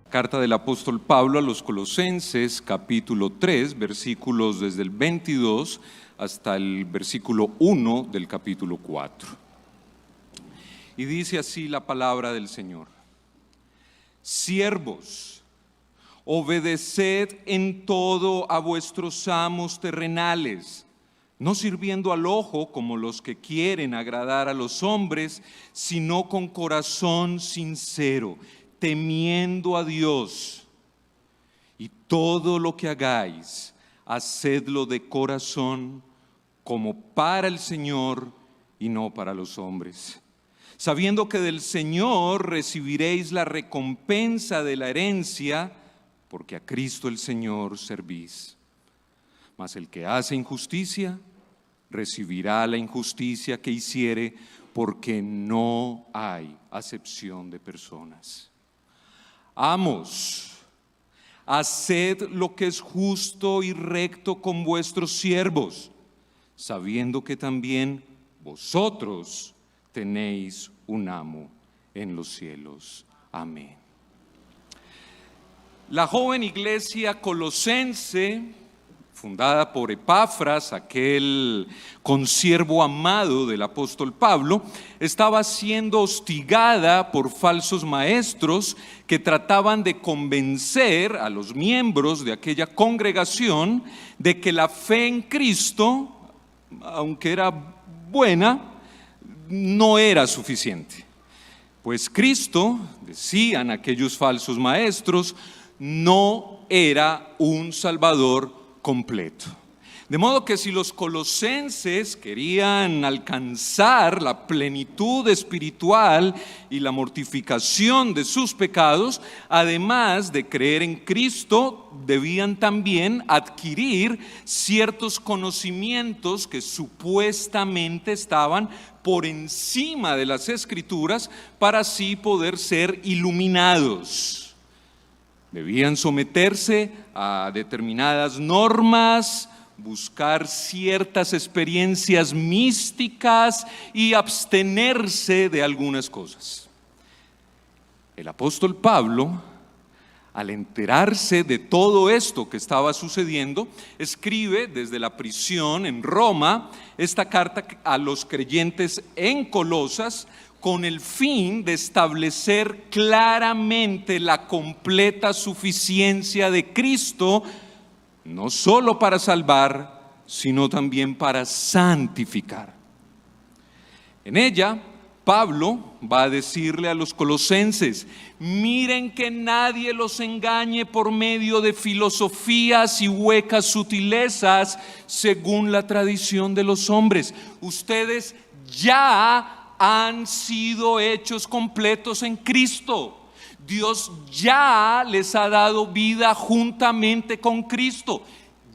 Carta del apóstol Pablo a los Colosenses, capítulo 3, versículos desde el 22 hasta el versículo 1 del capítulo 4. Y dice así la palabra del Señor: Siervos, obedeced en todo a vuestros amos terrenales, no sirviendo al ojo como los que quieren agradar a los hombres, sino con corazón sincero, temiendo a Dios. Y todo lo que hagáis, hacedlo de corazón, como para el Señor y no para los hombres, sabiendo que del Señor recibiréis la recompensa de la herencia, porque a Cristo el Señor servís. Mas el que hace injusticia, recibirá la injusticia que hiciere, porque no hay acepción de personas. Amos, haced lo que es justo y recto con vuestros siervos, sabiendo que también vosotros tenéis un amo en los cielos. Amén. La joven iglesia colosense, fundada por Epafras, aquel consiervo amado del apóstol Pablo, estaba siendo hostigada por falsos maestros que trataban de convencer a los miembros de aquella congregación de que la fe en Cristo, aunque era buena, no era suficiente. Pues Cristo, decían aquellos falsos maestros, no era un Salvador completo. De modo que si los colosenses querían alcanzar la plenitud espiritual y la mortificación de sus pecados, además de creer en Cristo, debían también adquirir ciertos conocimientos que supuestamente estaban por encima de las Escrituras para así poder ser iluminados. Debían someterse a determinadas normas, buscar ciertas experiencias místicas y abstenerse de algunas cosas. El apóstol Pablo, al enterarse de todo esto que estaba sucediendo, escribe desde la prisión en Roma esta carta a los creyentes en Colosas, con el fin de establecer claramente la completa suficiencia de Cristo, no solo para salvar, sino también para santificar. En ella, Pablo va a decirle a los colosenses: miren que nadie los engañe por medio de filosofías y huecas sutilezas según la tradición de los hombres. Ustedes ya han sido hechos completos en Cristo. Dios ya les ha dado vida juntamente con Cristo.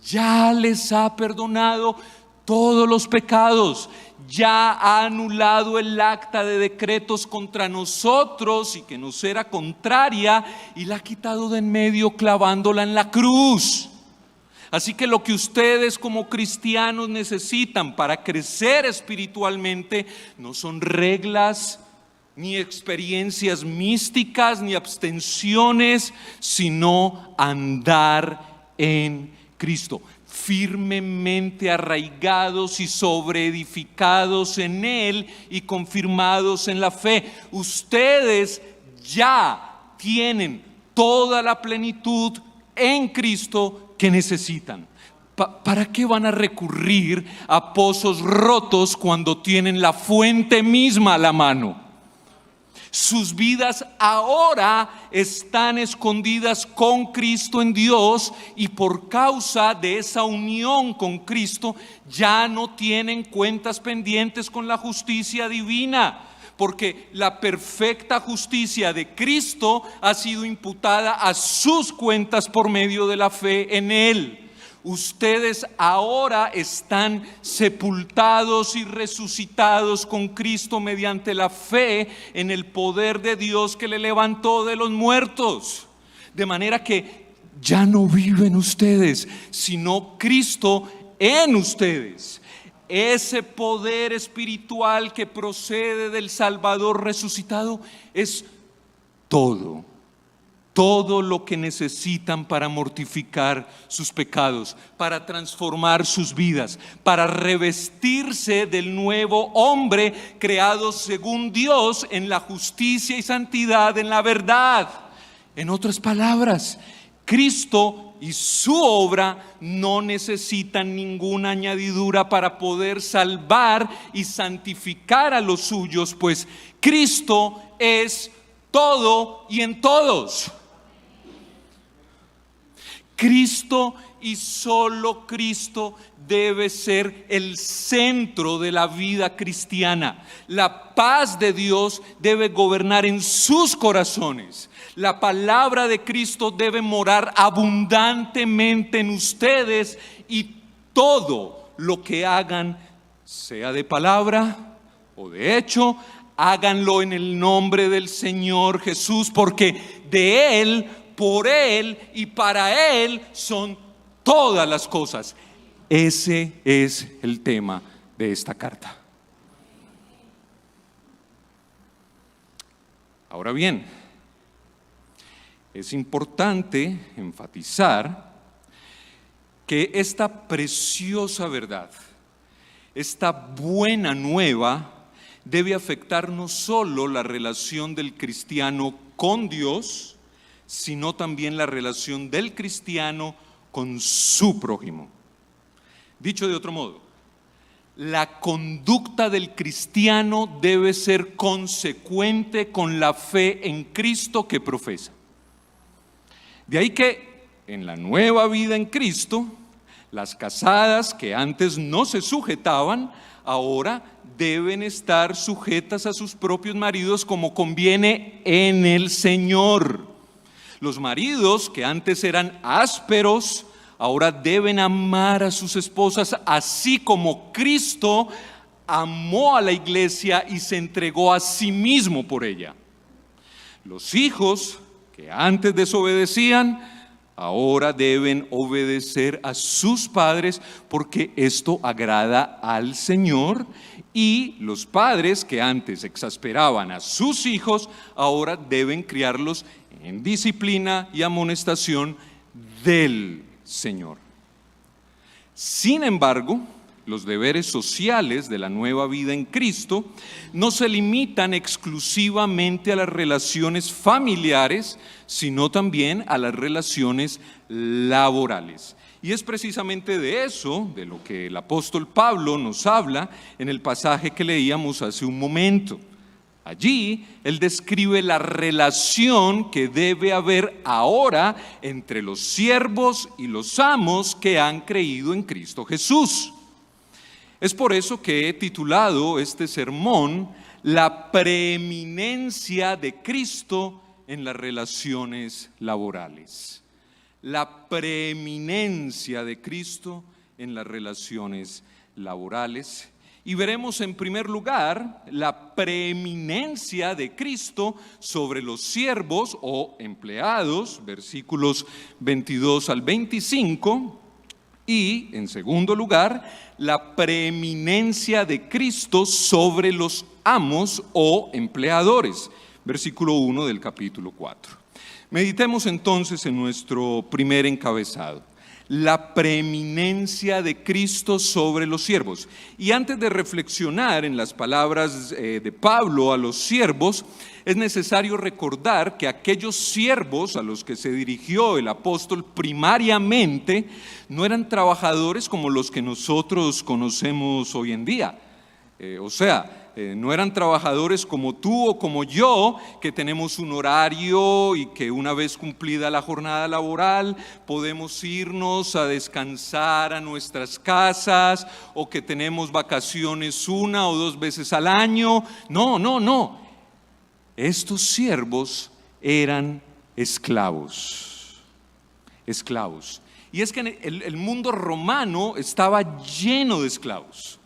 Ya les ha perdonado todos los pecados. Ya ha anulado el acta de decretos contra nosotros y que nos era contraria, y la ha quitado de en medio clavándola en la cruz. Así que lo que ustedes como cristianos necesitan para crecer espiritualmente no son reglas, ni experiencias místicas, ni abstenciones, sino andar en Cristo, firmemente arraigados y sobreedificados en Él y confirmados en la fe. Ustedes ya tienen toda la plenitud en Cristo que necesitan. ¿Para qué van a recurrir a pozos rotos cuando tienen la fuente misma a la mano? Sus vidas ahora están escondidas con Cristo en Dios, y por causa de esa unión con Cristo ya no tienen cuentas pendientes con la justicia divina, porque la perfecta justicia de Cristo ha sido imputada a sus cuentas por medio de la fe en Él. Ustedes ahora están sepultados y resucitados con Cristo mediante la fe en el poder de Dios que le levantó de los muertos. De manera que ya no viven ustedes, sino Cristo en ustedes. Ese poder espiritual que procede del Salvador resucitado es todo todo lo que necesitan para mortificar sus pecados, para transformar sus vidas, para revestirse del nuevo hombre creado según Dios en la justicia y santidad, en la verdad. En otras palabras, Cristo y su obra no necesitan ninguna añadidura para poder salvar y santificar a los suyos, pues Cristo es todo y en todos. Cristo y solo Cristo debe ser el centro de la vida cristiana. La paz de Dios debe gobernar en sus corazones. La palabra de Cristo debe morar abundantemente en ustedes, y todo lo que hagan, sea de palabra o de hecho, háganlo en el nombre del Señor Jesús, porque de Él, por Él y para Él son todas las cosas. Ese es el tema de esta carta. Ahora bien, es importante enfatizar que esta preciosa verdad, esta buena nueva, debe afectar no solo la relación del cristiano con Dios, sino también la relación del cristiano con su prójimo. Dicho de otro modo, la conducta del cristiano debe ser consecuente con la fe en Cristo que profesa. De ahí que en la nueva vida en Cristo, las casadas que antes no se sujetaban, ahora deben estar sujetas a sus propios maridos como conviene en el Señor. Los maridos que antes eran ásperos, ahora deben amar a sus esposas así como Cristo amó a la iglesia y se entregó a sí mismo por ella. Los hijos que antes desobedecían, ahora deben obedecer a sus padres, porque esto agrada al Señor. Y los padres que antes exasperaban a sus hijos, ahora deben criarlos en disciplina y amonestación del Señor. Sin embargo, los deberes sociales de la nueva vida en Cristo no se limitan exclusivamente a las relaciones familiares, sino también a las relaciones laborales. Y es precisamente de eso, de lo que el apóstol Pablo nos habla en el pasaje que leíamos hace un momento. Allí él describe la relación que debe haber ahora entre los siervos y los amos que han creído en Cristo Jesús. Es por eso que he titulado este sermón La preeminencia de Cristo en las relaciones laborales. La preeminencia de Cristo en las relaciones laborales. Y veremos en primer lugar la preeminencia de Cristo sobre los siervos o empleados, versículos 22 al 25. Y en segundo lugar, la preeminencia de Cristo sobre los amos o empleadores, versículo 1 del capítulo 4. Meditemos entonces en nuestro primer encabezado, la preeminencia de Cristo sobre los siervos. Y antes de reflexionar en las palabras de Pablo a los siervos, es necesario recordar que aquellos siervos a los que se dirigió el apóstol primariamente no eran trabajadores como los que nosotros conocemos hoy en día. No eran trabajadores como tú o como yo, que tenemos un horario y que una vez cumplida la jornada laboral podemos irnos a descansar a nuestras casas, o que tenemos vacaciones 1 o 2 veces al año. No. Estos siervos eran esclavos. Y es que el mundo romano estaba lleno de esclavos.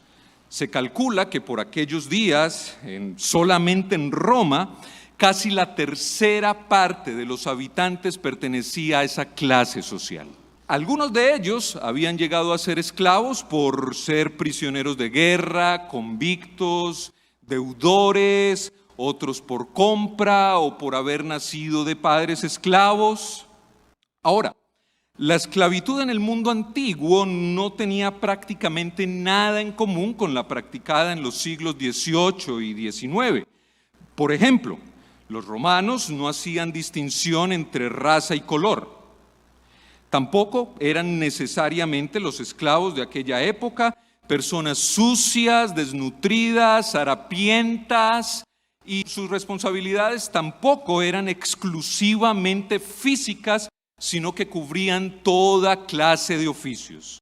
Se calcula que por aquellos días, solamente en Roma, casi la tercera parte de los habitantes pertenecía a esa clase social. Algunos de ellos habían llegado a ser esclavos por ser prisioneros de guerra, convictos, deudores otros por compra o por haber nacido de padres esclavos. Ahora, la esclavitud en el mundo antiguo no tenía prácticamente nada en común con la practicada en los siglos XVIII y XIX. Por ejemplo, los romanos no hacían distinción entre raza y color. Tampoco eran necesariamente los esclavos de aquella época personas sucias, desnutridas, harapientas, y sus responsabilidades tampoco eran exclusivamente físicas, sino que cubrían toda clase de oficios.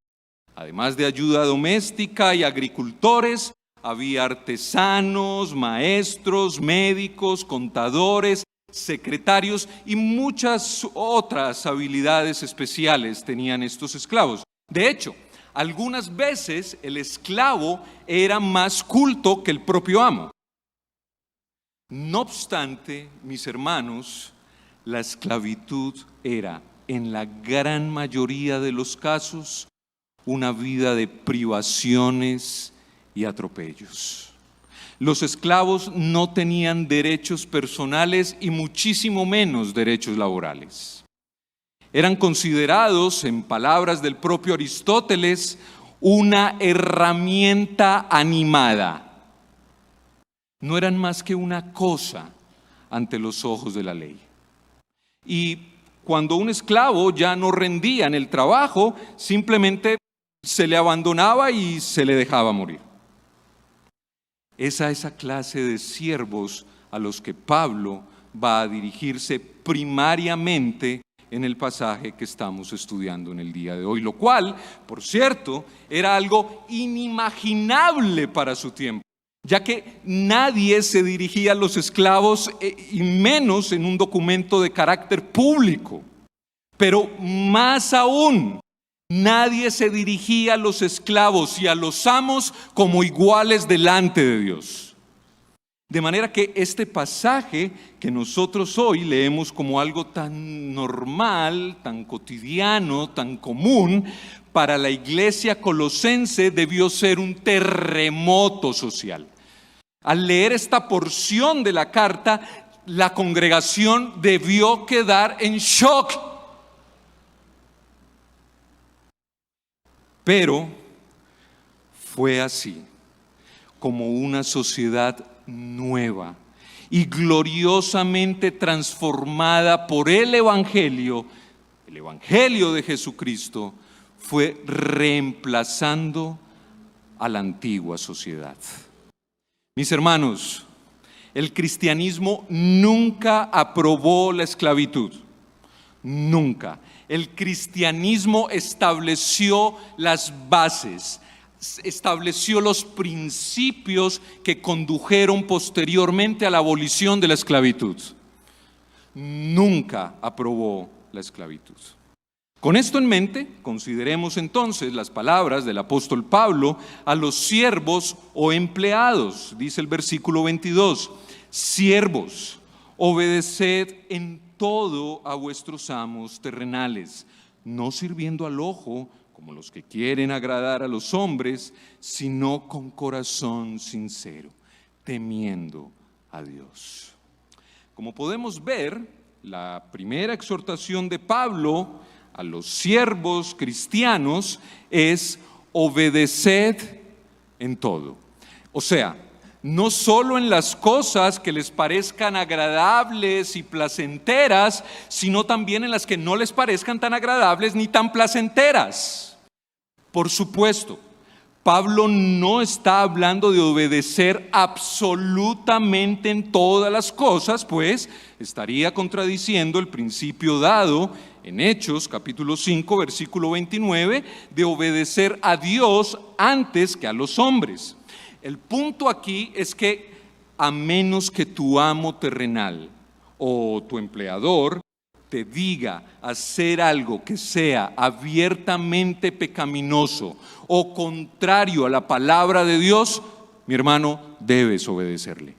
Además de ayuda doméstica y agricultores, había artesanos, maestros, médicos, contadores, secretarios y muchas otras habilidades especiales tenían estos esclavos. De hecho, algunas veces el esclavo era más culto que el propio amo. No obstante, mis hermanos, la esclavitud era, en la gran mayoría de los casos, una vida de privaciones y atropellos. Los esclavos no tenían derechos personales y muchísimo menos derechos laborales. Eran considerados, en palabras del propio Aristóteles, una herramienta animada. No eran más que una cosa ante los ojos de la ley. Y cuando un esclavo ya no rendía en el trabajo, simplemente se le abandonaba y se le dejaba morir. Es a esa clase de siervos a los que Pablo va a dirigirse primariamente en el pasaje que estamos estudiando en el día de hoy, lo cual, por cierto, era algo inimaginable para su tiempo, ya que nadie se dirigía a los esclavos, y menos en un documento de carácter público. Pero más aún, nadie se dirigía a los esclavos y a los amos como iguales delante de Dios. De manera que este pasaje que nosotros hoy leemos como algo tan normal, tan cotidiano, tan común, para la iglesia colosense debió ser un terremoto social. Al leer esta porción de la carta, la congregación debió quedar en shock. Pero fue así como una sociedad nueva y gloriosamente transformada por el Evangelio de Jesucristo, fue reemplazando a la antigua sociedad. Mis hermanos, el cristianismo nunca aprobó la esclavitud, nunca. El cristianismo estableció las bases, estableció los principios que condujeron posteriormente a la abolición de la esclavitud. Nunca aprobó la esclavitud. Con esto en mente, consideremos entonces las palabras del apóstol Pablo a los siervos o empleados. Dice el versículo 22, siervos, obedeced en todo a vuestros amos terrenales, no sirviendo al ojo como los que quieren agradar a los hombres, sino con corazón sincero, temiendo a Dios. Como podemos ver, la primera exhortación de Pablo a los siervos cristianos es obedeced en todo. O sea, no solo en las cosas que les parezcan agradables y placenteras, sino también en las que no les parezcan tan agradables ni tan placenteras. Por supuesto, Pablo no está hablando de obedecer absolutamente en todas las cosas, pues estaría contradiciendo el principio dado en Hechos capítulo 5 versículo 29 de obedecer a Dios antes que a los hombres. El punto aquí es que a menos que tu amo terrenal o tu empleador te diga hacer algo que sea abiertamente pecaminoso o contrario a la palabra de Dios, mi hermano, debes obedecerle.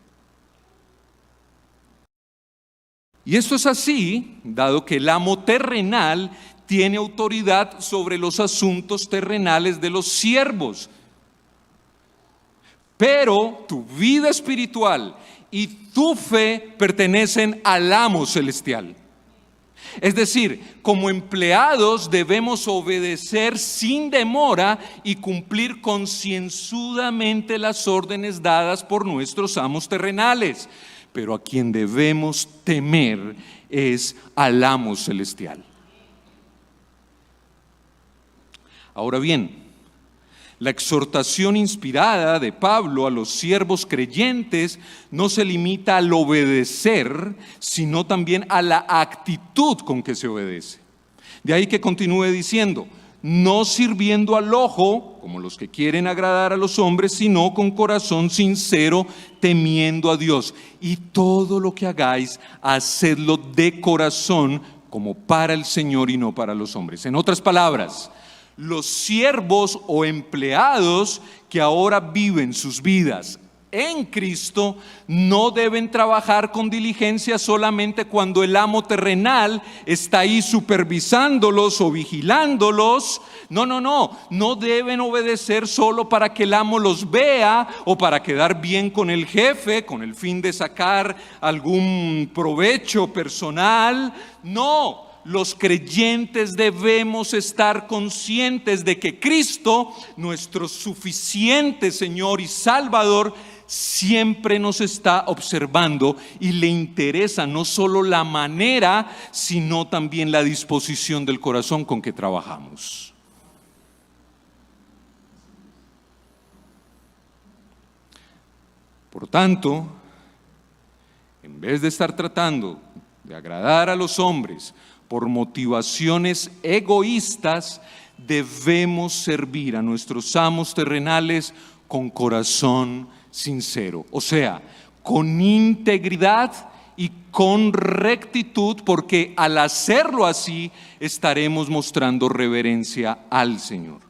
Y esto es así, dado que el amo terrenal tiene autoridad sobre los asuntos terrenales de los siervos. Pero tu vida espiritual y tu fe pertenecen al amo celestial. Es decir, como empleados debemos obedecer sin demora y cumplir concienzudamente las órdenes dadas por nuestros amos terrenales. Pero a quien debemos temer es al amo celestial. Ahora bien, la exhortación inspirada de Pablo a los siervos creyentes no se limita al obedecer, sino también a la actitud con que se obedece. De ahí que continúe diciendo, no sirviendo al ojo, como los que quieren agradar a los hombres, sino con corazón sincero, temiendo a Dios. Y todo lo que hagáis, hacedlo de corazón, como para el Señor y no para los hombres. En otras palabras, los siervos o empleados que ahora viven sus vidas en Cristo no deben trabajar con diligencia solamente cuando el amo terrenal está ahí supervisándolos o vigilándolos. No deben obedecer solo para que el amo los vea o para quedar bien con el jefe, con el fin de sacar algún provecho personal. No. Los creyentes debemos estar conscientes de que Cristo, nuestro suficiente Señor y Salvador, siempre nos está observando y le interesa no solo la manera, sino también la disposición del corazón con que trabajamos. Por tanto, en vez de estar tratando de agradar a los hombres por motivaciones egoístas, debemos servir a nuestros amos terrenales con corazón sincero, o sea, con integridad y con rectitud, porque al hacerlo así estaremos mostrando reverencia al Señor.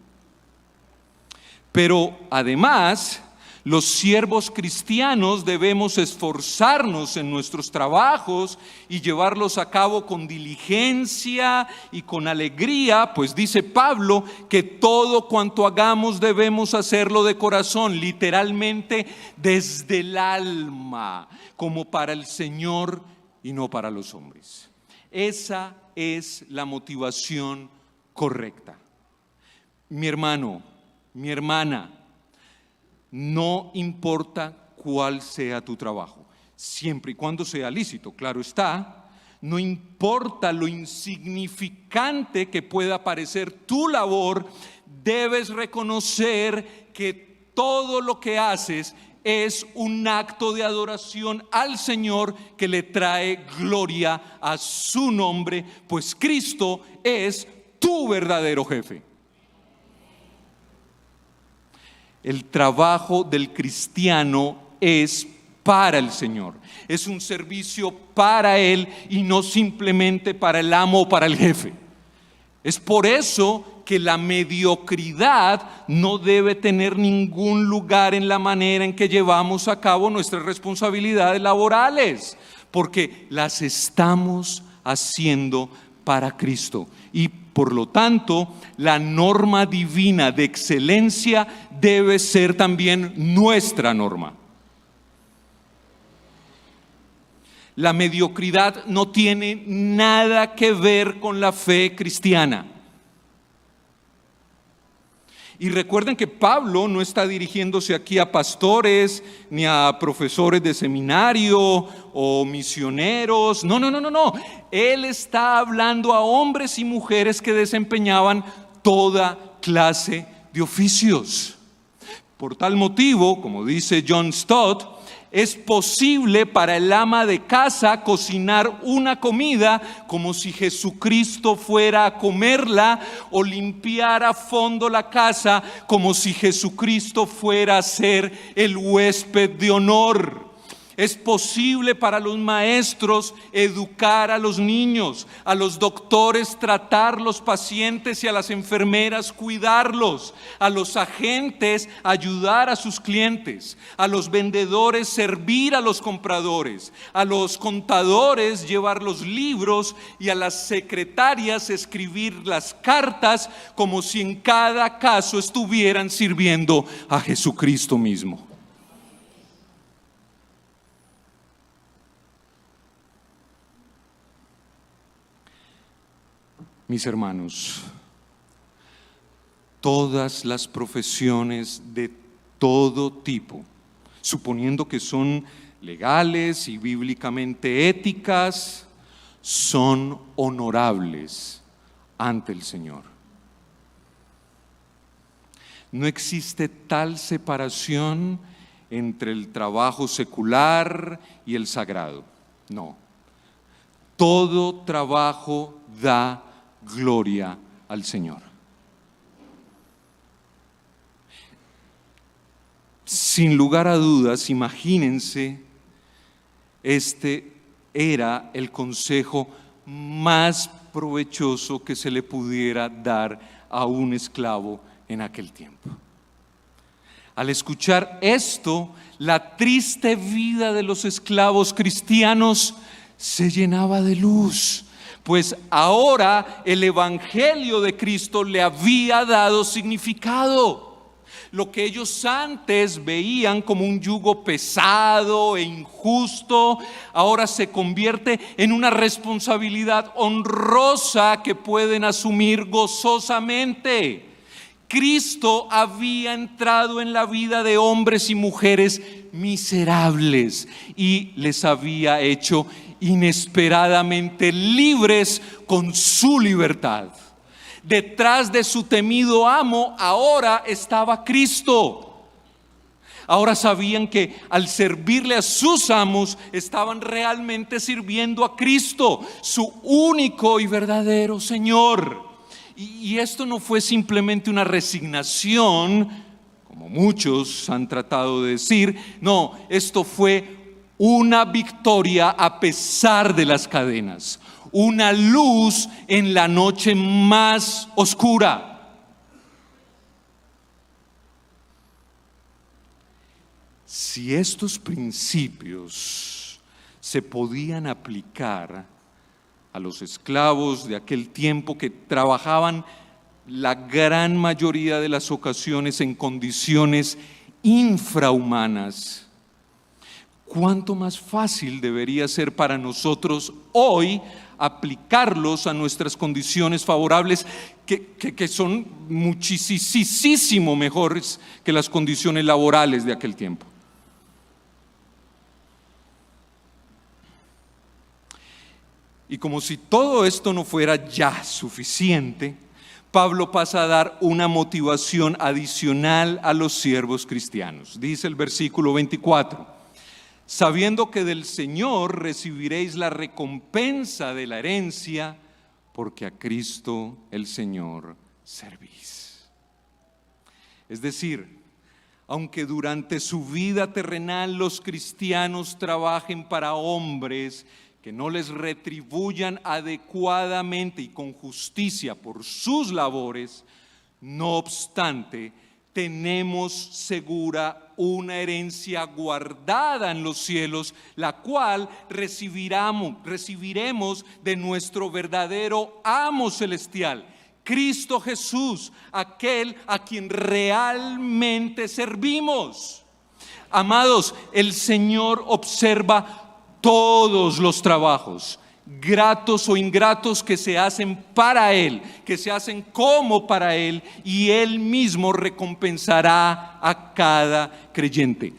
Pero además, los siervos cristianos debemos esforzarnos en nuestros trabajos y llevarlos a cabo con diligencia y con alegría, pues dice Pablo que todo cuanto hagamos debemos hacerlo de corazón, literalmente desde el alma, como para el Señor y no para los hombres. Esa es la motivación correcta. Mi hermano, mi hermana, no importa cuál sea tu trabajo, siempre y cuando sea lícito, claro está. No importa lo insignificante que pueda parecer tu labor, debes reconocer que todo lo que haces es un acto de adoración al Señor que le trae gloria a su nombre, pues Cristo es tu verdadero jefe. El trabajo del cristiano es para el Señor, es un servicio para Él y no simplemente para el amo o para el jefe. Es por eso que la mediocridad no debe tener ningún lugar en la manera en que llevamos a cabo nuestras responsabilidades laborales, porque las estamos haciendo para Cristo. Y por lo tanto, la norma divina de excelencia debe ser también nuestra norma. La mediocridad no tiene nada que ver con la fe cristiana. Y recuerden que Pablo no está dirigiéndose aquí a pastores ni a profesores de seminario o misioneros. No. Él está hablando a hombres y mujeres que desempeñaban toda clase de oficios. Por tal motivo, como dice John Stott, es posible para el ama de casa cocinar una comida como si Jesucristo fuera a comerla, o limpiar a fondo la casa como si Jesucristo fuera a ser el huésped de honor. Es posible para los maestros educar a los niños, a los doctores tratar los pacientes y a las enfermeras cuidarlos, a los agentes ayudar a sus clientes, a los vendedores servir a los compradores, a los contadores llevar los libros y a las secretarias escribir las cartas, como si en cada caso estuvieran sirviendo a Jesucristo mismo. Mis hermanos, todas las profesiones de todo tipo, suponiendo que son legales y bíblicamente éticas, son honorables ante el Señor. No existe tal separación entre el trabajo secular y el sagrado. No. Todo trabajo da gloria al Señor. Sin lugar a dudas, imagínense, este era el consejo más provechoso que se le pudiera dar a un esclavo en aquel tiempo. Al escuchar esto, la triste vida de los esclavos cristianos se llenaba de luz, pues ahora el evangelio de Cristo le había dado significado. Lo que ellos antes veían como un yugo pesado e injusto, ahora se convierte en una responsabilidad honrosa que pueden asumir gozosamente. Cristo había entrado en la vida de hombres y mujeres miserables y les había hecho inesperadamente libres con su libertad. Detrás de su temido amo ahora estaba Cristo. Ahora sabían que al servirle a sus amos estaban realmente sirviendo a Cristo, su único y verdadero Señor. Y esto no fue simplemente una resignación, como muchos han tratado de decir. No, esto fue una victoria a pesar de las cadenas, una luz en la noche más oscura. Si estos principios se podían aplicar a los esclavos de aquel tiempo que trabajaban la gran mayoría de las ocasiones en condiciones infrahumanas, ¿cuánto más fácil debería ser para nosotros hoy aplicarlos a nuestras condiciones favorables que son muchísimo mejores que las condiciones laborales de aquel tiempo? Y como si todo esto no fuera ya suficiente, Pablo pasa a dar una motivación adicional a los siervos cristianos. Dice el versículo 24: sabiendo que del Señor recibiréis la recompensa de la herencia, porque a Cristo el Señor servís. Es decir, aunque durante su vida terrenal los cristianos trabajen para hombres que no les retribuyan adecuadamente y con justicia por sus labores, no obstante, tenemos segura una herencia guardada en los cielos, la cual recibiremos de nuestro verdadero amo celestial, Cristo Jesús, aquel a quien realmente servimos. Amados, el Señor observa todos los trabajos, gratos o ingratos, que se hacen para Él, que se hacen como para Él, y Él mismo recompensará a cada creyente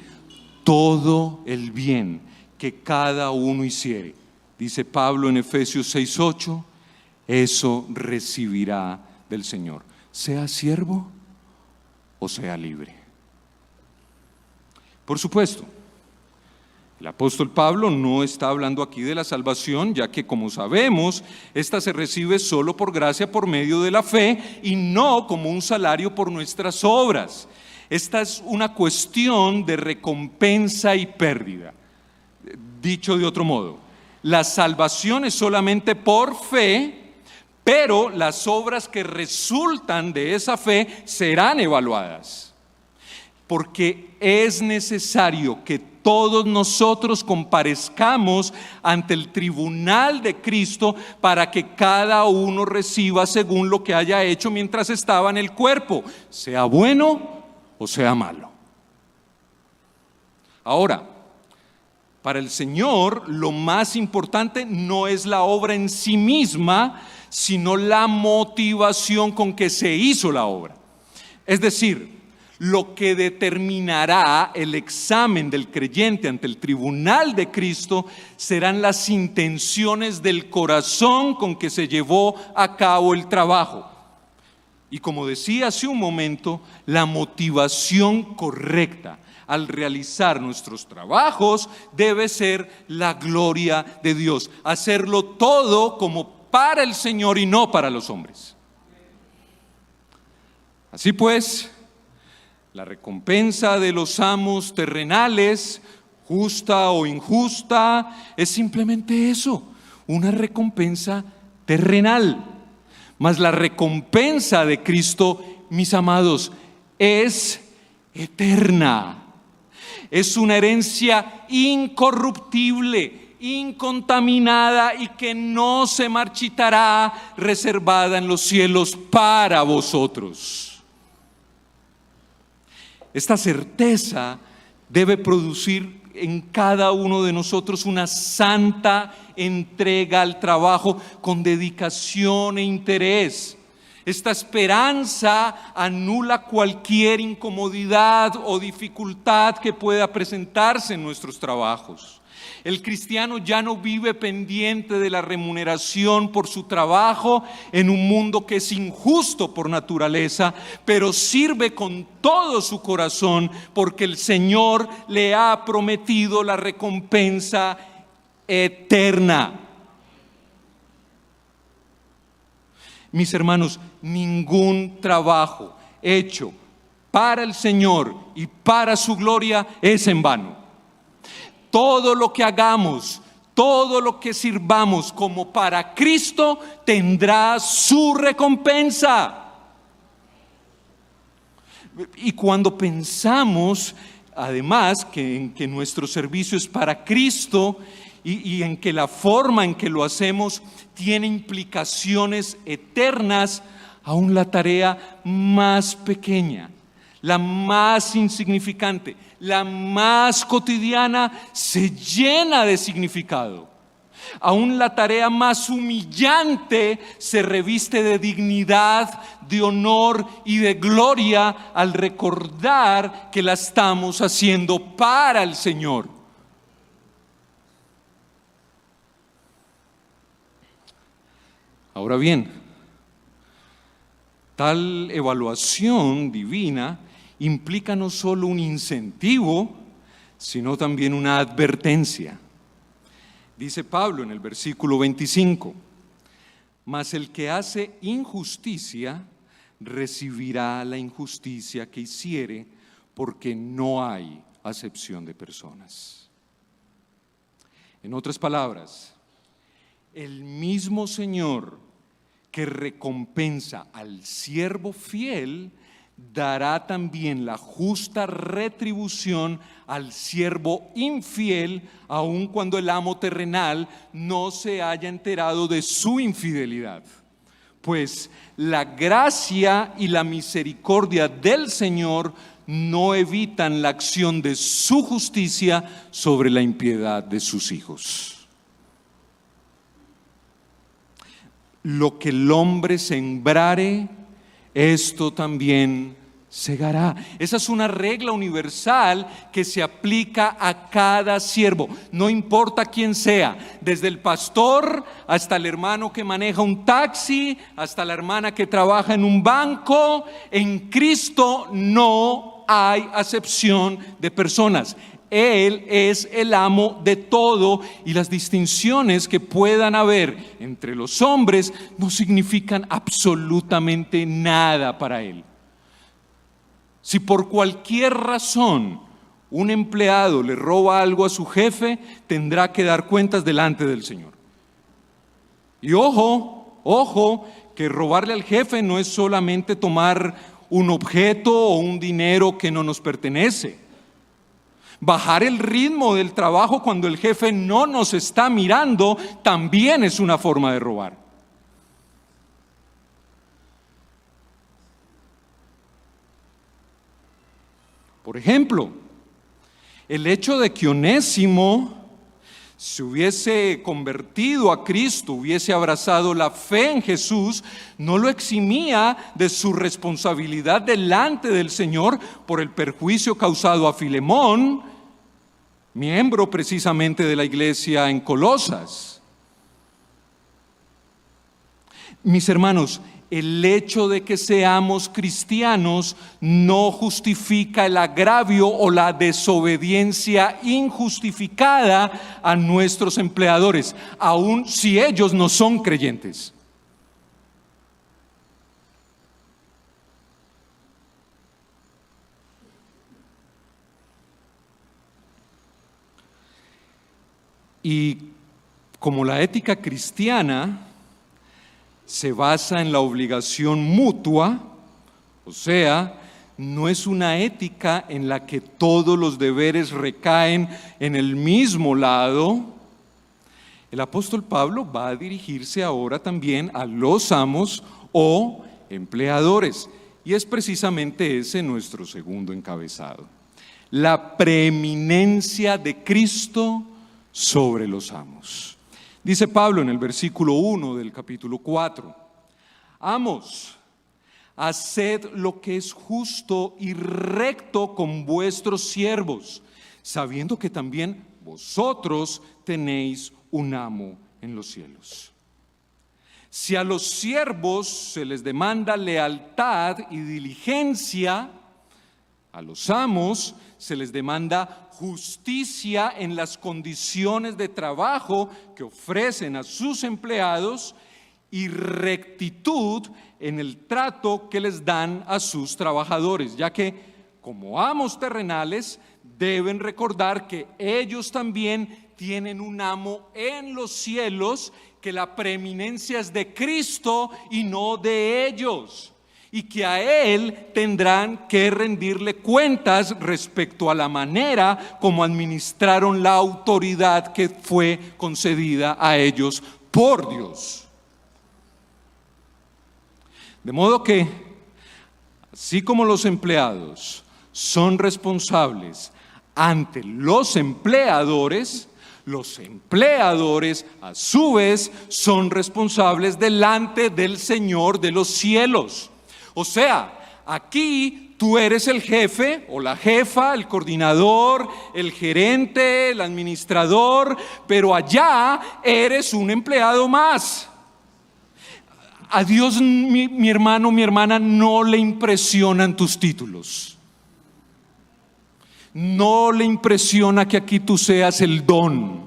todo el bien que cada uno hiciere. Dice Pablo en Efesios 6:8, eso recibirá del Señor, sea siervo o sea libre. Por supuesto, el apóstol Pablo no está hablando aquí de la salvación, ya que, como sabemos, esta se recibe solo por gracia por medio de la fe y no como un salario por nuestras obras. Esta es una cuestión de recompensa y pérdida. Dicho de otro modo, la salvación es solamente por fe, pero las obras que resultan de esa fe serán evaluadas. Porque es necesario que todos nosotros comparezcamos ante el tribunal de Cristo para que cada uno reciba según lo que haya hecho mientras estaba en el cuerpo, sea bueno o sea malo. Ahora, para el Señor lo más importante no es la obra en sí misma, sino la motivación con que se hizo la obra. Es decir, lo que determinará el examen del creyente ante el tribunal de Cristo serán las intenciones del corazón con que se llevó a cabo el trabajo. Y como decía hace un momento, la motivación correcta al realizar nuestros trabajos debe ser la gloria de Dios. Hacerlo todo como para el Señor y no para los hombres. Así pues, la recompensa de los amos terrenales, justa o injusta, es simplemente eso, una recompensa terrenal. Mas la recompensa de Cristo, mis amados, es eterna. Es una herencia incorruptible, incontaminada y que no se marchitará, reservada en los cielos para vosotros. Esta certeza debe producir en cada uno de nosotros una santa entrega al trabajo con dedicación e interés. Esta esperanza anula cualquier incomodidad o dificultad que pueda presentarse en nuestros trabajos. El cristiano ya no vive pendiente de la remuneración por su trabajo en un mundo que es injusto por naturaleza, pero sirve con todo su corazón porque el Señor le ha prometido la recompensa eterna. Mis hermanos, ningún trabajo hecho para el Señor y para su gloria es en vano. Todo lo que hagamos, todo lo que sirvamos como para Cristo tendrá su recompensa. Y cuando pensamos, además, que nuestro servicio es para Cristo y en que la forma en que lo hacemos tiene implicaciones eternas, aún la tarea más pequeña, la más insignificante, la más cotidiana, se llena de significado. Aún la tarea más humillante se reviste de dignidad, de honor y de gloria al recordar que la estamos haciendo para el Señor. Ahora bien, tal evaluación divina implica no solo un incentivo, sino también una advertencia. Dice Pablo en el versículo 25, mas el que hace injusticia recibirá la injusticia que hiciere, porque no hay acepción de personas. En otras palabras, el mismo Señor que recompensa al siervo fiel dará también la justa retribución al siervo infiel, aun cuando el amo terrenal no se haya enterado de su infidelidad. Pues la gracia y la misericordia del Señor no evitan la acción de su justicia sobre la impiedad de sus hijos. Lo que el hombre sembrare, esto también segará. Esa es una regla universal que se aplica a cada siervo, no importa quién sea, desde el pastor hasta el hermano que maneja un taxi, hasta la hermana que trabaja en un banco. En Cristo no hay acepción de personas. Él es el amo de todo y las distinciones que puedan haber entre los hombres no significan absolutamente nada para Él. Si por cualquier razón un empleado le roba algo a su jefe, tendrá que dar cuentas delante del Señor. Y ojo, que robarle al jefe no es solamente tomar un objeto o un dinero que no nos pertenece. Bajar el ritmo del trabajo cuando el jefe no nos está mirando también es una forma de robar. Por ejemplo, el hecho de que Onésimo Si hubiese convertido a Cristo, hubiese abrazado la fe en Jesús, no lo eximía de su responsabilidad delante del Señor por el perjuicio causado a Filemón, miembro precisamente de la iglesia en Colosas. Mis hermanos, el hecho de que seamos cristianos no justifica el agravio o la desobediencia injustificada a nuestros empleadores, aun si ellos no son creyentes. Y como la ética cristiana se basa en la obligación mutua, o sea, no es una ética en la que todos los deberes recaen en el mismo lado. El apóstol Pablo va a dirigirse ahora también a los amos o empleadores, y es precisamente ese nuestro segundo encabezado: la preeminencia de Cristo sobre los amos. Dice Pablo en el versículo 1 del capítulo 4: Amos, haced lo que es justo y recto con vuestros siervos, sabiendo que también vosotros tenéis un amo en los cielos. Si a los siervos se les demanda lealtad y diligencia, a los amos se les demanda justicia en las condiciones de trabajo que ofrecen a sus empleados y rectitud en el trato que les dan a sus trabajadores, ya que como amos terrenales deben recordar que ellos también tienen un amo en los cielos, que la preeminencia es de Cristo y no de ellos, y que a Él tendrán que rendirle cuentas respecto a la manera como administraron la autoridad que fue concedida a ellos por Dios. De modo que, así como los empleados son responsables ante los empleadores a su vez son responsables delante del Señor de los cielos. O sea, aquí tú eres el jefe o la jefa, el coordinador, el gerente, el administrador, pero allá eres un empleado más. A Dios, mi hermano, mi hermana, no le impresionan tus títulos. No le impresiona que aquí tú seas el don.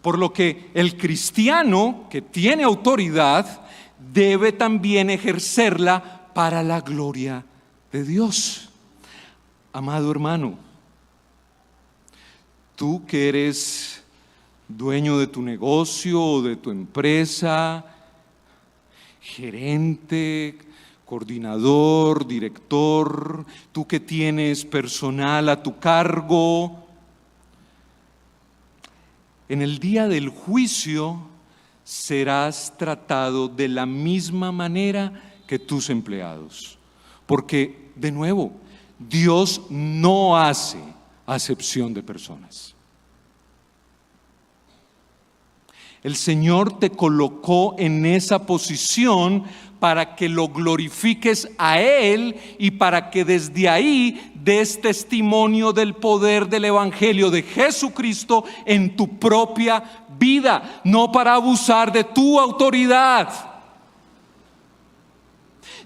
Por lo que el cristiano que tiene autoridad debe también ejercerla para la gloria de Dios. Amado hermano, tú que eres dueño de tu negocio o de tu empresa, gerente, coordinador, director, tú que tienes personal a tu cargo, en el día del juicio serás tratado de la misma manera que tus empleados. Porque, de nuevo, Dios no hace acepción de personas. El Señor te colocó en esa posición para que lo glorifiques a Él y para que desde ahí des testimonio del poder del Evangelio de Jesucristo en tu propia vida, no para abusar de tu autoridad.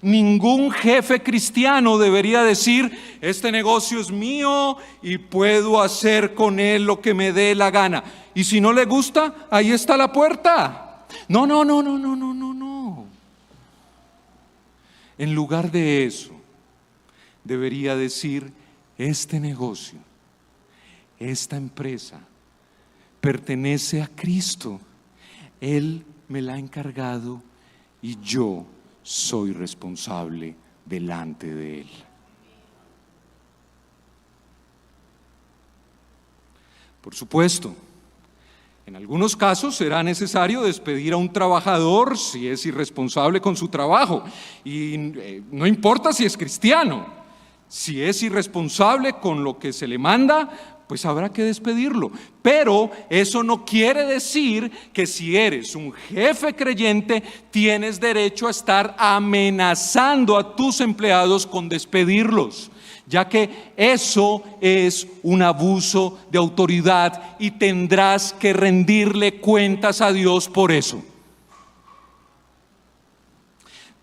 Ningún jefe cristiano debería decir: este negocio es mío y puedo hacer con él lo que me dé la gana. Y si no le gusta, ahí está la puerta. No. En lugar de eso, debería decir: este negocio, esta empresa, pertenece a Cristo. Él me la ha encargado y yo soy responsable delante de Él. Por supuesto, en algunos casos será necesario despedir a un trabajador si es irresponsable con su trabajo, y no importa si es cristiano. Si es irresponsable con lo que se le manda, pues habrá que despedirlo. Pero eso no quiere decir que si eres un jefe creyente, tienes derecho a estar amenazando a tus empleados con despedirlos, ya que eso es un abuso de autoridad y tendrás que rendirle cuentas a Dios por eso.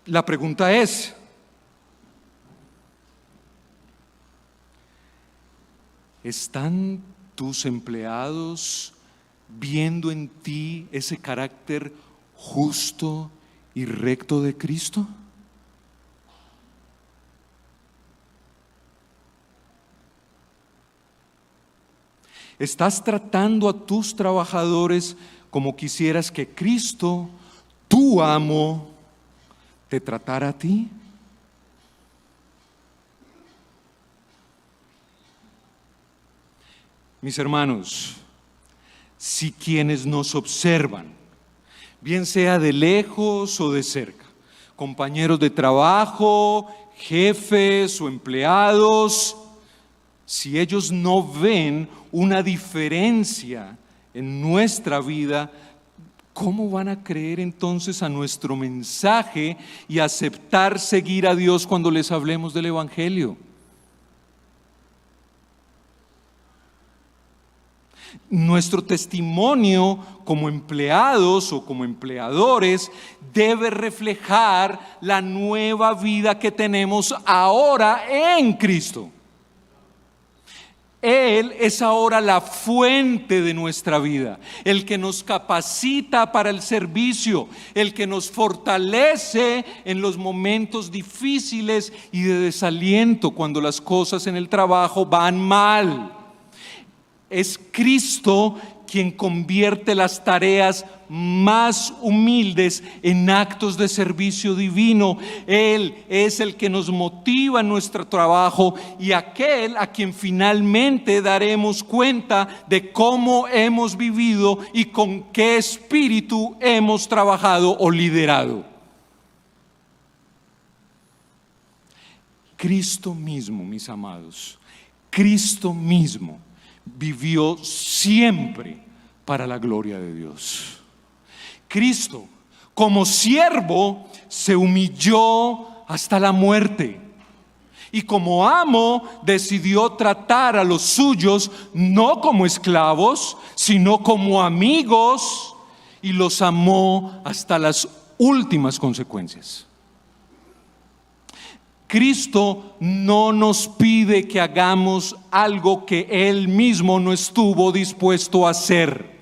La pregunta es: ¿están tus empleados viendo en ti ese carácter justo y recto de Cristo? ¿Estás tratando a tus trabajadores como quisieras que Cristo, tu amo, te tratara a ti? Mis hermanos, si quienes nos observan, bien sea de lejos o de cerca, compañeros de trabajo, jefes o empleados, si ellos no ven una diferencia en nuestra vida, ¿cómo van a creer entonces a nuestro mensaje y aceptar seguir a Dios cuando les hablemos del Evangelio? Nuestro testimonio como empleados o como empleadores debe reflejar la nueva vida que tenemos ahora en Cristo. Él es ahora la fuente de nuestra vida, el que nos capacita para el servicio, el que nos fortalece en los momentos difíciles y de desaliento cuando las cosas en el trabajo van mal. Es Cristo quien convierte las tareas más humildes en actos de servicio divino. Él es el que nos motiva en nuestro trabajo y aquel a quien finalmente daremos cuenta de cómo hemos vivido y con qué espíritu hemos trabajado o liderado. Cristo mismo, mis amados, Cristo mismo vivió siempre para la gloria de Dios. Cristo, como siervo, se humilló hasta la muerte. Y como amo, decidió tratar a los suyos no como esclavos, sino como amigos, y los amó hasta las últimas consecuencias. Cristo no nos pide que hagamos algo que Él mismo no estuvo dispuesto a hacer.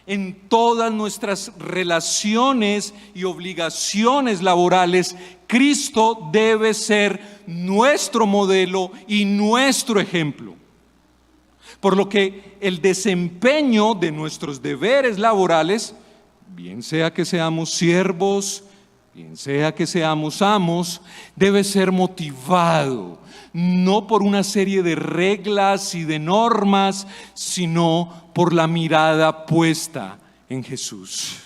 En todas nuestras relaciones y obligaciones laborales, Cristo debe ser nuestro modelo y nuestro ejemplo. Por lo que el desempeño de nuestros deberes laborales, bien sea que seamos siervos, bien sea que seamos amos, debe ser motivado no por una serie de reglas y de normas, sino por la mirada puesta en Jesús.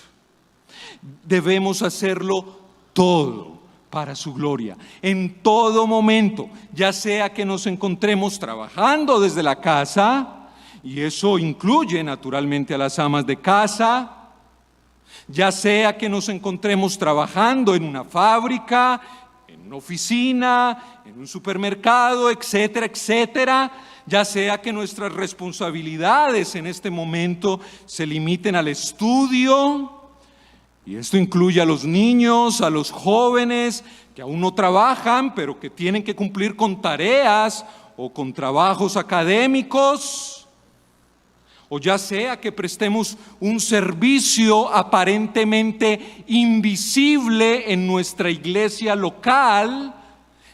Debemos hacerlo todo para su gloria, en todo momento, ya sea que nos encontremos trabajando desde la casa, y eso incluye naturalmente a las amas de casa, ya sea que nos encontremos trabajando en una fábrica, en una oficina, en un supermercado, etcétera, etcétera, ya sea que nuestras responsabilidades en este momento se limiten al estudio, y esto incluye a los niños, a los jóvenes que aún no trabajan, pero que tienen que cumplir con tareas o con trabajos académicos, o ya sea que prestemos un servicio aparentemente invisible en nuestra iglesia local,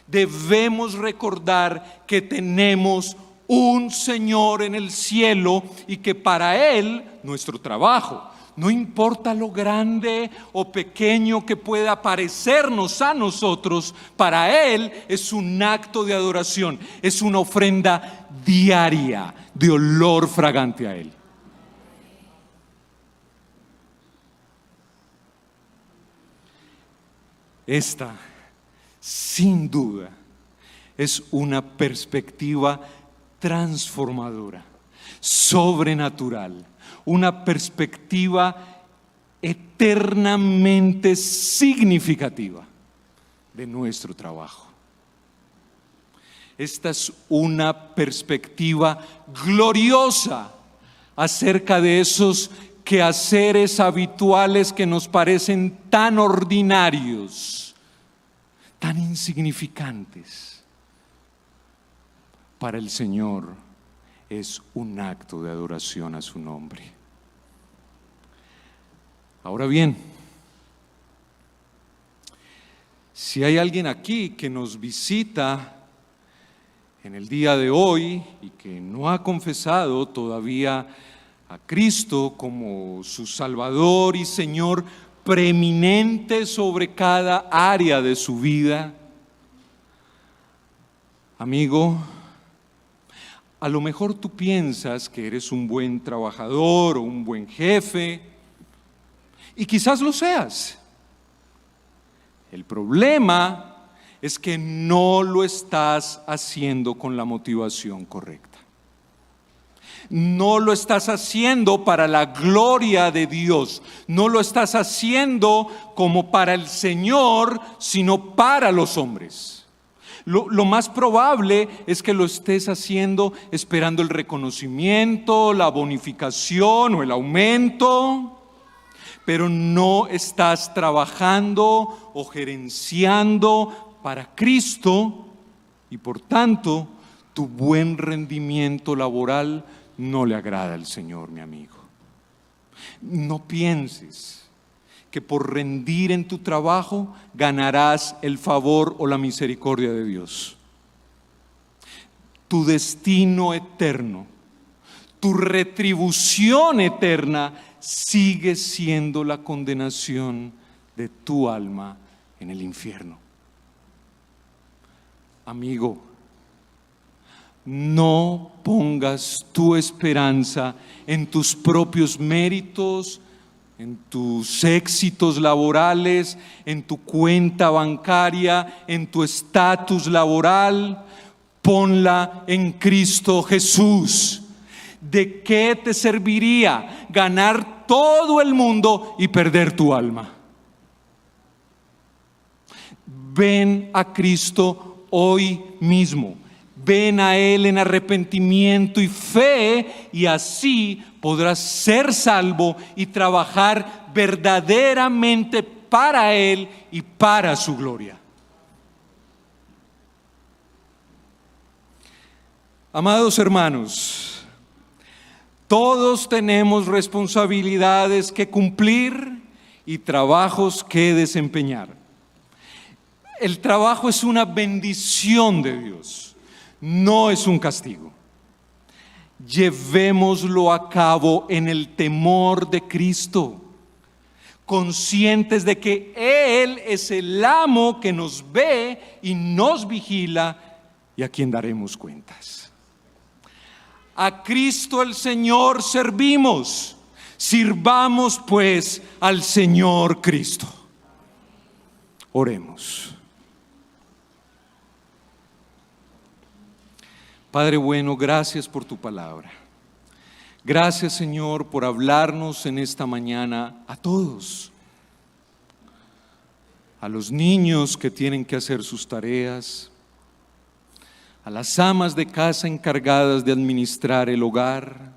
debemos recordar que tenemos un Señor en el cielo y que para Él nuestro trabajo, no importa lo grande o pequeño que pueda parecernos a nosotros, para Él es un acto de adoración, es una ofrenda diaria de olor fragante a Él. Esta, sin duda, es una perspectiva transformadora, sobrenatural, una perspectiva eternamente significativa de nuestro trabajo. Esta es una perspectiva gloriosa acerca de esos quehaceres habituales que nos parecen tan ordinarios, tan insignificantes. Para el Señor es un acto de adoración a su nombre. Ahora bien, si hay alguien aquí que nos visita en el día de hoy y que no ha confesado todavía a Cristo como su Salvador y Señor preeminente sobre cada área de su vida, amigo, a lo mejor tú piensas que eres un buen trabajador o un buen jefe, y quizás lo seas. El problema es que no lo estás haciendo con la motivación correcta. No lo estás haciendo para la gloria de Dios. No lo estás haciendo como para el Señor, sino para los hombres. Lo más probable es que lo estés haciendo esperando el reconocimiento, la bonificación o el aumento, pero no estás trabajando o gerenciando para Cristo, y por tanto tu buen rendimiento laboral no le agrada al Señor, mi amigo. No pienses que por rendir en tu trabajo ganarás el favor o la misericordia de Dios. Tu destino eterno, tu retribución eterna sigue siendo la condenación de tu alma en el infierno. Amigo, no pongas tu esperanza en tus propios méritos, en tus éxitos laborales, en tu cuenta bancaria, en tu estatus laboral. Ponla en Cristo Jesús. ¿De qué te serviría ganar todo el mundo y perder tu alma? Ven a Cristo hoy mismo. Ven a Él en arrepentimiento y fe, y así podrás ser salvo y trabajar verdaderamente para Él y para su gloria. Amados hermanos, todos tenemos responsabilidades que cumplir y trabajos que desempeñar. El trabajo es una bendición de Dios, no es un castigo. Llevémoslo a cabo en el temor de Cristo, conscientes de que Él es el amo que nos ve y nos vigila y a quien daremos cuentas. A Cristo el Señor servimos, sirvamos pues al Señor Cristo. Oremos. Padre bueno, gracias por tu palabra. Gracias, Señor, por hablarnos en esta mañana a todos. A los niños que tienen que hacer sus tareas, a las amas de casa encargadas de administrar el hogar,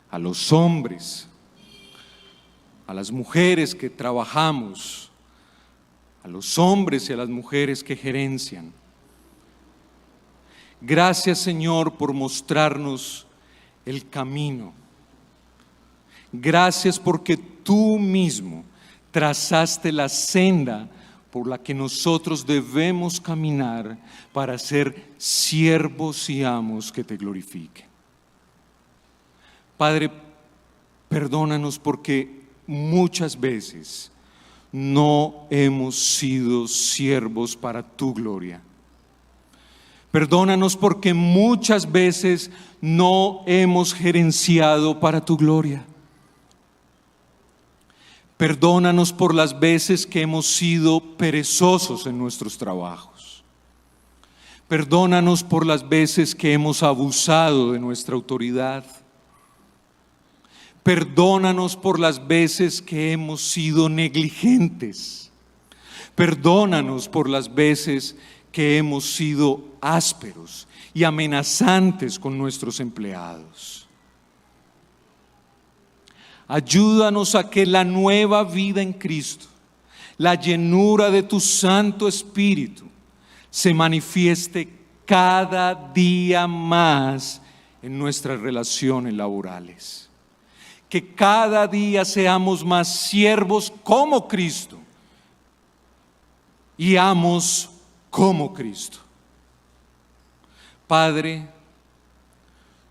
a los hombres, a las mujeres que trabajamos, a los hombres y a las mujeres que gerencian. Gracias, Señor, por mostrarnos el camino. Gracias porque tú mismo trazaste la senda por la que nosotros debemos caminar para ser siervos y amos que te glorifiquen. Padre, perdónanos porque muchas veces no hemos sido siervos para tu gloria. Perdónanos porque muchas veces no hemos gerenciado para tu gloria. Perdónanos por las veces que hemos sido perezosos en nuestros trabajos. Perdónanos por las veces que hemos abusado de nuestra autoridad. Perdónanos por las veces que hemos sido negligentes. Perdónanos por las veces que hemos sido ásperos y amenazantes con nuestros empleados. Ayúdanos a que la nueva vida en Cristo, la llenura de tu Santo Espíritu, se manifieste cada día más en nuestras relaciones laborales. Que cada día seamos más siervos como Cristo y amos como Cristo. Padre,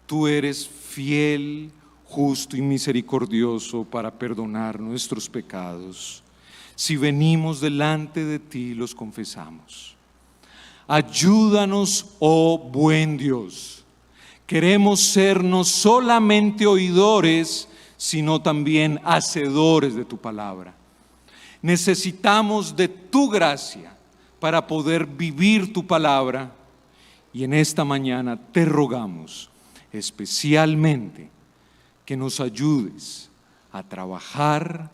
tú eres fiel, justo y misericordioso para perdonar nuestros pecados. Si venimos delante de ti, los confesamos. Ayúdanos, oh buen Dios. Queremos ser no solamente oidores, sino también hacedores de tu palabra. Necesitamos de tu gracia para poder vivir tu palabra, y en esta mañana te rogamos especialmente que nos ayudes a trabajar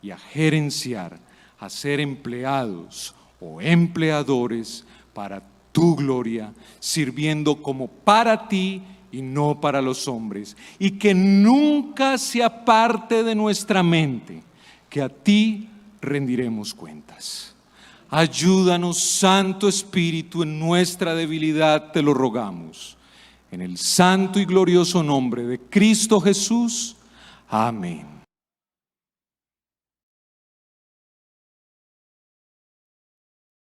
y a gerenciar, a ser empleados o empleadores para tu gloria, sirviendo como para ti y no para los hombres, y que nunca se aparte de nuestra mente que a ti rendiremos cuentas. Ayúdanos, Santo Espíritu, en nuestra debilidad te lo rogamos. En el santo y glorioso nombre de Cristo Jesús. Amén.